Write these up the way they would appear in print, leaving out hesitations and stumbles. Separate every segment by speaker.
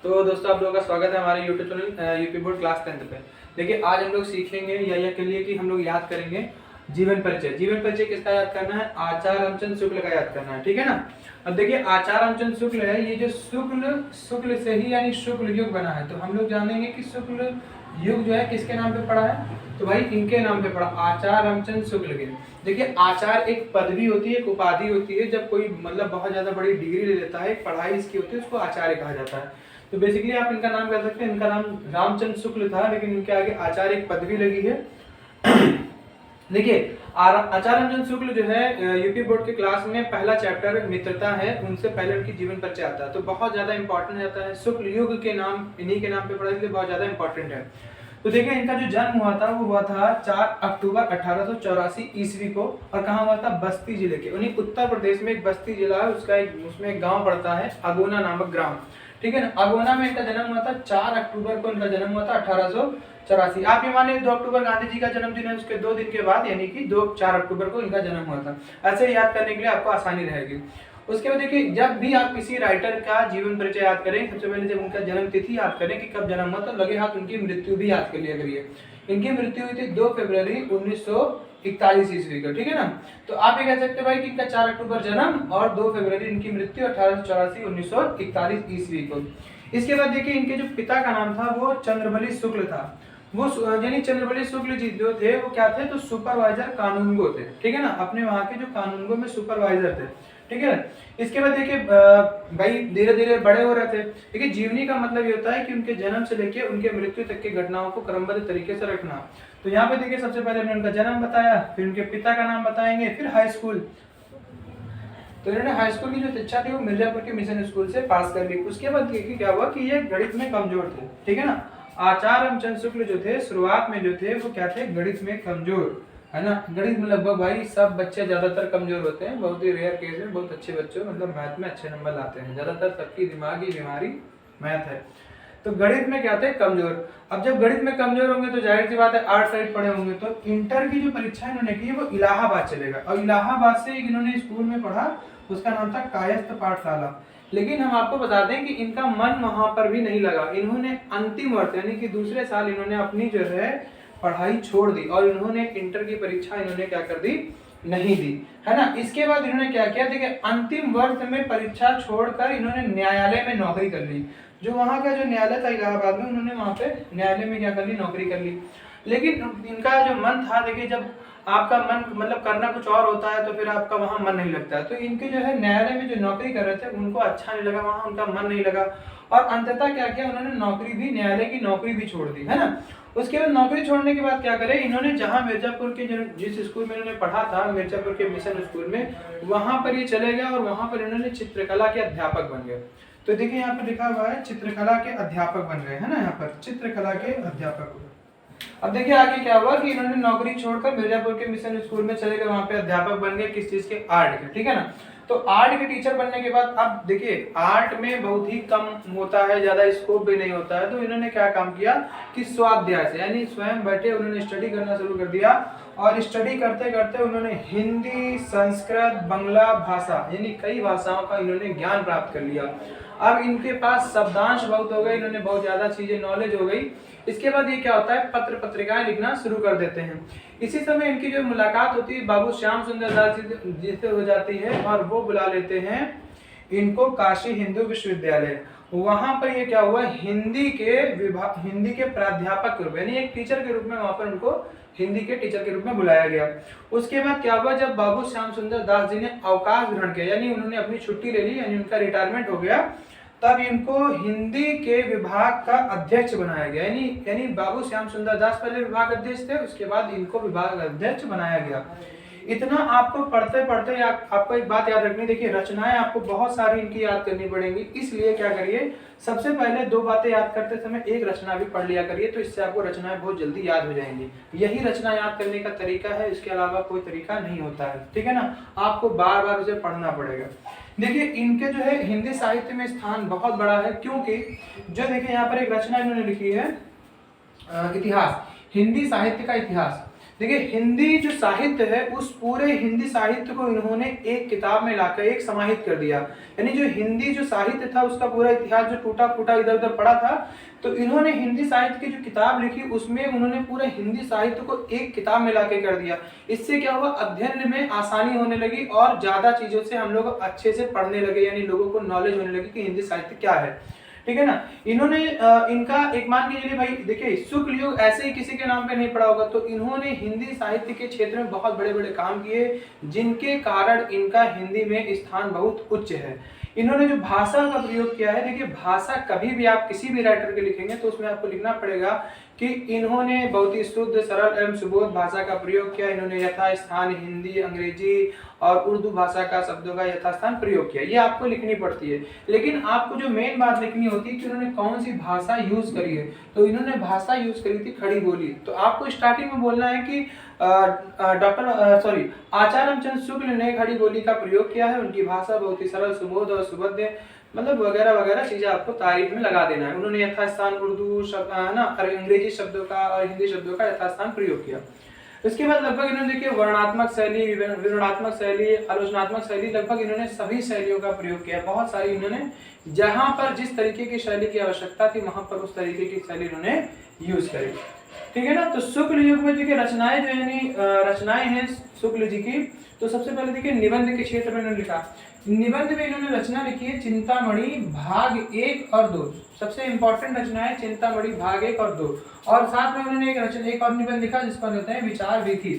Speaker 1: तो दोस्तों आप लोगों का स्वागत है हमारे YouTube channel UP board class 10 पे। देखिए आज हम लोग सीखेंगे या के लिए कि हम लोग याद करेंगे जीवन परिचय। जीवन परिचय किसका याद करना है? आचार्य रामचंद्र शुक्ल का याद करना है, ठीक है ना। अब देखिए आचार्य रामचंद्र शुक्ल है, ये जो शुक्ल से ही यानी शुक्ल युग बना है। तो हम लोग जानेंगे कि शुक्ल युग जो है किसके नाम पे पड़ा है, तो भाई इनके नाम पे पड़ा, आचार्य रामचंद्र शुक्ल के। देखिए आचार्य एक पदवी होती है, एक उपाधि होती है। जब कोई मतलब बहुत ज्यादा बड़ी डिग्री ले लेता है, पढ़ाई इसकी होती है, उसको आचार्य कहा जाता है। तो बेसिकली आप इनका नाम कह सकते हैं, इनका नाम रामचंद्र शुक्ल था, लेकिन इनके आगे आचार्य एक पदवी लगी है। देखिए आचार्य रामचंद्र शुक्ल जो है यूपी बोर्ड के क्लास में पहला चैप्टर मित्रता है, उनसे पहले उनकी जीवन परिचय आता है, तो बहुत ज्यादा इंपॉर्टेंट रहता है। शुक्ल युग के नाम इन्हीं के नाम पे पड़ा, इसलिए बहुत ज्यादा इंपॉर्टेंट है। तो देखिए इनका जो जन्म हुआ था वो हुआ था 4 अक्टूबर 1884 ईस्वी को, और कहाँ हुआ था? बस्ती जिले के, उन्हीं उत्तर प्रदेश में एक बस्ती जिला है, उसमें एक गांव पड़ता है अगोना नामक ग्राम, ठीक है ना। अगोना में इनका जन्म हुआ था 4 अक्टूबर को, इनका जन्म हुआ था 1884। आप ये मानिए 2 अक्टूबर गांधी जी का जन्मदिन है, उसके 2 दिन के बाद यानी कि 4 अक्टूबर को इनका जन्म हुआ था। ऐसे याद करने के लिए आपको आसानी रहेगी। उसके बाद देखिए जब भी आप किसी राइटर का जीवन परिचय याद करें, सबसे पहले जब उनका जन्म तिथि याद करें कि कब जन्म हुआ, तो लगे हाथ उनकी मृत्यु भी याद कर लिया करिए। इनकी मृत्यु हुई थी 2 फरवरी 1941 ईस्वी को, ठीक है ना। तो आप ये कह सकते हो भाई कि इनका 4 अक्टूबर जन्म और 2 फरवरी इनकी मृत्यु 1884 1941 ईस्वी को। इसके बाद देखिए इनके जो पिता का नाम था वो चंद्रबली शुक्ल था। वो यानी चंद्रबली शुक्ल जी जो थे वो क्या थे? तो सुपरवाइजर कानूनगो थे, ठीक है ना। अपने वहां के जो कानूनगो में सुपरवाइजर थे, ठीक है। इसके बाद देखिए भाई धीरे धीरे बड़े हो रहे थे। देखिए जीवनी का मतलब ये होता है कि उनके जन्म से लेके उनके मृत्यु तक की घटनाओं को क्रमबद्ध तरीके से रखना। तो यहाँ पे देखिए सबसे पहले हमने उनका जन्म बताया, फिर उनके पिता का नाम बताएंगे, फिर हाई स्कूल। तो इन्होंने हाई स्कूल की जो शिक्षा थी वो मिर्जापुर के मिशन स्कूल से पास कर ली। उसके बाद देखिए क्या हुआ कि ये गणित में कमजोर थे, ठीक है ना। आचार्य रामचंद्र शुक्ल जो थे शुरुआत में जो थे वो क्या थे? गणित में कमजोर, है ना। गणित में लगभग भाई सब बच्चे ज्यादातर कमजोर होते हैं, बहुत ही रेयर केस में बहुत अच्छे बच्चे मतलब मैथ में अच्छे नंबर लाते हैं। ज्यादातर सबकी दिमागी बीमारी मैथ है। तो गणित में क्या थे? कमजोर। अब जब गणित में कमजोर होंगे तो जाहिर सी बात है आर्ट साइड पढ़े होंगे, तो इंटर की जो परीक्षा इन्होंने की वो इलाहाबाद चलेगा, और इलाहाबाद से इन्होंने स्कूल में पढ़ा, उसका नाम था कायस्थ पाठशाला। लेकिन हम आपको बता दें कि इनका मन वहां पर भी नहीं लगा। इन्होंने अंतिम वर्ष यानी कि दूसरे साल इन्होंने अपनी जो है पढ़ाई छोड़ दी, और इन्होंने इंटर की परीक्षा इन्होंने क्या कर दी? नहीं दी, है ना। इसके बाद इन्होंने क्या किया? देखिए अंतिम वर्ष में परीक्षा छोड़कर इन्होंने न्यायालय में नौकरी कर ली। जो वहां का जो न्यायालय था इलाहाबाद में, उन्होंने वहां पे न्यायालय में क्या कर ली? नौकरी कर ली। लेकिन इनका जो मन था, देखिए जब आपका मन मतलब करना कुछ और होता है तो फिर आपका वहां मन नहीं लगता है। तो इनके जो है न्यायालय में जो नौकरी कर रहे थे उनको अच्छा नहीं लगा, वहां उनका मन नहीं लगा, और अंततः क्या किया? उन्होंने नौकरी भी, न्यायालय की नौकरी भी छोड़ दी, है ना। उसके बाद नौकरी छोड़ने के बाद क्या करे? इन्होंने जहां मिर्जापुर के जिस स्कूल में इन्होंने पढ़ा था, मिर्जापुर के मिशन स्कूल में, वहां पर ये चले गए और वहां पर इन्होंने चित्रकला के अध्यापक बन गए। तो देखिए यहाँ पर लिखा हुआ है चित्रकला के अध्यापक बन गए, है ना। यहाँ पर चित्रकला के अध्यापक। अब देखिए आगे क्या हुआ कि इन्होंने नौकरी छोड़कर मिर्जापुर के मिशन स्कूल में चले गए, वहां पे अध्यापक बन गए। किस चीज के? आर्ट के, ठीक है ना। तो आर्ट के टीचर बनने के बाद अब देखिए आर्ट में बहुत ही कम होता है, ज्यादा स्कोप भी नहीं होता है। तो इन्होंने क्या काम किया कि स्वाध्याय से यानी स्वयं बैठे उन्होंने स्टडी करना शुरू कर दिया, और स्टडी करते करते उन्होंने हिंदी, संस्कृत, बांग्ला भाषा यानी कई भाषाओं का इन्होंने ज्ञान प्राप्त कर लिया। अब इनके पास शब्दांश बहुत हो गए, इन्होंने बहुत ज्यादा चीजें नॉलेज हो गई। इसके बाद ये क्या होता है? पत्र पत्रिकाएं लिखना शुरू कर देते हैं। इसी समय इनकी जो मुलाकात होती है बाबू श्याम सुंदर दास जी से हो जाती है, और वो बुला लेते हैं इनको काशी हिंदू विश्वविद्यालय। वहां पर ये क्या हुआ? हिंदी के प्राध्यापक के रूप यानी एक टीचर के रूप में वहां पर उनको हिंदी के टीचर के रूप में बुलाया गया। उसके बाद क्या हुआ? जब बाबू श्याम सुंदर दास जी ने अवकाश ग्रहण किया यानी उन्होंने अपनी छुट्टी ले ली, यानी उनका रिटायरमेंट हो गया, तब इनको हिंदी के विभाग का अध्यक्ष बनाया गया। यानी बाबू श्याम सुंदर दास पहले विभाग अध्यक्ष थे, उसके बाद इनको विभाग अध्यक्ष बनाया गया। इतना आपको पढ़ते पढ़ते आपको एक बात याद रखनी, देखिए रचनाएं आपको बहुत सारी इनकी याद करनी पड़ेंगी। इसलिए क्या करिए, सबसे पहले 2 बातें याद करते समय एक रचना भी पढ़ लिया करिए, तो इससे आपको रचनाएं बहुत जल्दी याद हो जाएंगी। यही रचना याद करने का तरीका है, इसके अलावा कोई तरीका नहीं होता है, ठीक है ना। आपको बार बार उसे पढ़ना पड़ेगा। देखिए इनके जो है हिंदी साहित्य में स्थान बहुत बड़ा है, क्योंकि जो देखिए यहाँ पर एक रचना इन्होंने लिखी है इतिहास, हिंदी साहित्य का इतिहास। देखिए हिंदी जो साहित्य है उस पूरे हिंदी साहित्य को इन्होंने एक किताब में लाकर एक समाहित कर दिया। यानी जो हिंदी जो साहित्य था उसका पूरा इतिहास जो टूटा फूटा इधर उधर पड़ा था, तो इन्होंने हिंदी साहित्य की जो किताब लिखी उसमें उन्होंने पूरे हिंदी साहित्य को एक किताब में लाके कर दिया। इससे क्या हुआ, अध्ययन में आसानी होने लगी और ज्यादा चीजों से हम लोग अच्छे से पढ़ने लगे, यानी लोगों को नॉलेज होने लगी कि हिंदी साहित्य क्या है। ठीक है ना। इन्होंने इनका एक मान के चलिए भाई, देखिए शुक्ल युग ऐसे ही किसी के नाम पे नहीं पड़ा होगा, तो इन्होंने हिंदी साहित्य के क्षेत्र में बहुत बड़े बड़े काम किए, जिनके कारण इनका हिंदी में स्थान बहुत उच्च है। इन्होंने जो भाषा का प्रयोग किया है, देखिए भाषा कभी भी आप किसी भी राइटर के लिखेंगे तो उसमें आपको लिखना पड़ेगा कि इन्होंने बहुत ही शुद्ध सरल एवं सुबोध भाषा का प्रयोग किया। इन्होंने यथास्थान हिंदी, अंग्रेजी और उर्दू भाषा का शब्दों का यथास्थान प्रयोग किया, ये आपको लिखनी पड़ती है। लेकिन आपको जो मेन बात लिखनी होती है कि उन्होंने कौन सी भाषा यूज करी है, तो इन्होंने भाषा यूज करी थी खड़ी बोली। तो आपको स्टार्टिंग में बोलना है कि आचार्य रामचंद्र शुक्ल ने खड़ी बोली का प्रयोग किया है, उनकी भाषा बहुत ही सरल सुबोध और सुभद्र, मतलब वगैरह वगैरह चीजें आपको तारीफ में लगा देना है। उन्होंने यथास्थान उर्दू शब्द ना अंग्रेजी शब्दों का और हिंदी शब्दों का यथास्थान प्रयोग किया। इसके बाद लगभग इन्होंने देखिए वर्णात्मक शैली, विवरणात्मक शैली, आलोचनात्मक शैली, लगभग इन्होंने सभी शैलियों का प्रयोग किया। बहुत सारी इन्होंने जहां पर जिस तरीके की शैली की आवश्यकता थी वहां पर उस तरीके की शैली इन्होंने यूज करी। ठीक है ना। तो शुक्ल युग में देखिए रचनाएं जो यानी रचनाएं हैं शुक्ल जी की, तो सबसे पहले देखिए निबंध के क्षेत्र में इन्होंने लिखा। निबंध में इन्होंने रचना लिखी है चिंतामणि भाग 1 और 2। सबसे इंपॉर्टेंट रचना है चिंतामणि भाग 1 और 2। और साथ में उन्होंने एक और निबंध लिखा जिसको कहते हैं विचार वीथी।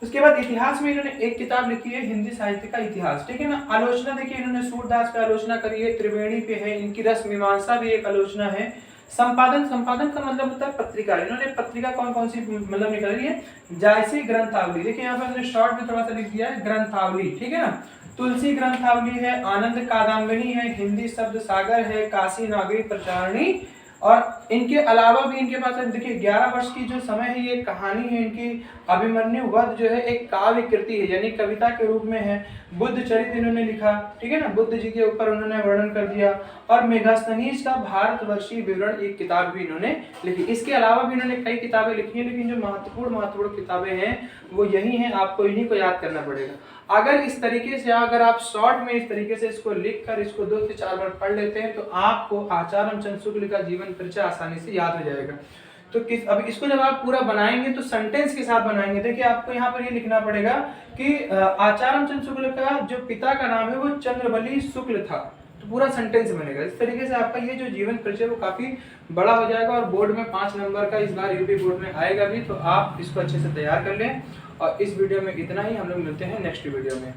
Speaker 1: उसके बाद इतिहास में इन्होंने एक किताब लिखी है हिंदी साहित्य का इतिहास। ठीक है ना। आलोचना देखिए इन्होंने सूरदास पे आलोचना करी है, त्रिवेणी पे है, इनकी रस मीमांसा भी एक आलोचना है। संपादन का मतलब होता है पत्रिका। इन्होंने पत्रिका कौन कौन सी मतलब निकाली है, जायसी ग्रंथावली, देखिए यहाँ पर हमने शॉर्ट में थोड़ा सा लिख दिया है ग्रंथावली। ठीक है ना। तुलसी ग्रंथावली है, आनंद कादम्बिनी है, हिंदी शब्द सागर है, काशी नागरी प्रचारणी, और इनके अलावा भी इनके पास देखिए 11 वर्ष की जो समय है, ये कहानी है इनकी अभिमन्यु वध जो है एक काव्य कृति है, यानी कविता के रूप में है। बुद्ध चरित्र इन्होंने लिखा। ठीक है ना। बुद्ध जी के ऊपर उन्होंने वर्णन कर दिया। और मेगास्थनीज का भारतवर्षीय विवरण एक किताब भी इन्होंने लिखी। इसके अलावा भी इन्होंने कई किताबें लिखी हैं, लेकिन जो महत्वपूर्ण किताबें हैं वो यही हैं, आपको इन्हीं को याद करना पड़ेगा। अगर इस तरीके से अगर आप शॉर्ट में इस तरीके से इसको लिख कर इसको 2 से 4 बार पढ़ लेते हैं तो आपको आचार्य रामचंद्र शुक्ल का जीवन परिचय आसानी से याद हो जाएगा। तो अब इसको जब आप पूरा बनाएंगे तो सेंटेंस के साथ बनाएंगे। देखिए आपको यहाँ पर ये लिखना पड़ेगा कि आचार्य रामचंद्र शुक्ल का जो पिता का नाम है वो चंद्रबली शुक्ल था, तो पूरा सेंटेंस बनेगा। इस तरीके से आपका ये जो जीवन परिचय वो काफी बड़ा हो जाएगा और बोर्ड में 5 नंबर का इस बार यूपी बोर्ड में आएगा भी, तो आप इसको अच्छे से तैयार कर लें। और इस वीडियो में इतना ही, हम लोग मिलते हैं नेक्स्ट वीडियो में।